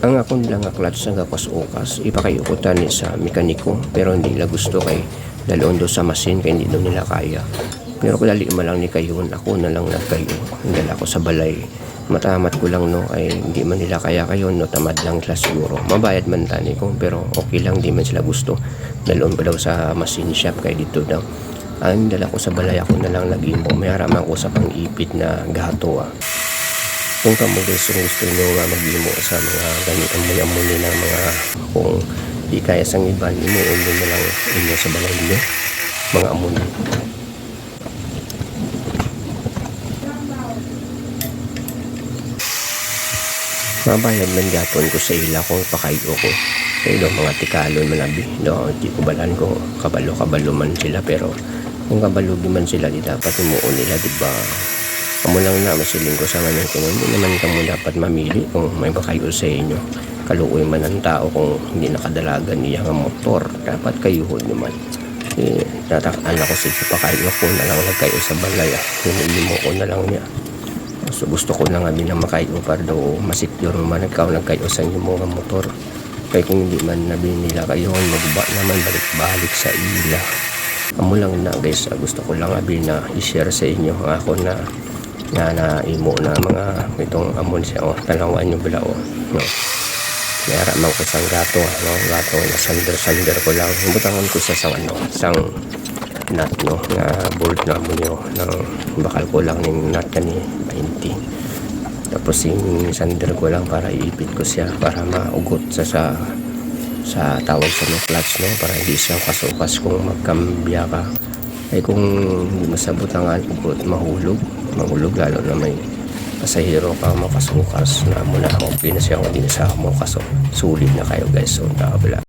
Ang akong lang clutch nga kas-ukas ipakayukutan ni sa mekaniko pero hindi nila gusto kay dalon do sa masin kay hindi daw nila kaya. Pero kung dali man lang ni kayon, ako na lang nagkayo. Dala ko sa balay. Matamat ko lang no ay hindi man nila kaya kayon no, tamad lang sila siguro. Mabayad man tani ko pero okay lang, di man sila gusto. Dalon pa daw sa machine shop kay dito daw. Ang dala ko sa balay, ako na lang nag-imo. May haraman ko sa pang-ipit na gato. Kung kamo guys gusto nyo mag-imo sa mga ganit amoy-amoy ng mga kung di kaya sang iban, imuon nyo na lang inyo sa balay nyo mga amoy. Mabayad man gapon ko sa ila kung pakayo ko. Kaya mga tikalon manabi. No, di ko balan ko kabalo man sila, pero kung kabalo man sila di dapat imuon nila, di ba? Amo lang na masiling ko sa manang kung hindi naman kamo dapat mamili kung may bakayo sa inyo. Kaluoy man ang tao kung hindi nakadalagan niya nga motor, dapat kayuhon naman. Tatakaan ako sa pakayo ko na lang nagkayo sa balay. Hinili ko na lang niya. So gusto ko na nga din na makayo para daw masecure man ikaw nagkayo sa inyo mga motor. Kaya kung hindi man nabili nila kayo, magba naman balik-balik sa ila. Amo lang na guys, gusto ko lang abin na i-share sa inyo ang ako na imo na mga itong amon siya. Talawan nyo bila no. Mayara man ko sang gato, no? Gato na sander ko lang. Butangan ko sa sang nut, no, nga bolt na mo nyo ng bakal ko lang ng nut ni 20. Tapos yung sander ko lang para iipit ko siya para maugot sa tawag sa mga clutch, no, para hindi siya kasukas kung magkambya ka. Ay kung hindi masabot ang ugot, mahulog lalo na may pasahero ka makasukas na muna okay na siya kung hindi na siya mo kaso sulit na kayo guys. So nakabala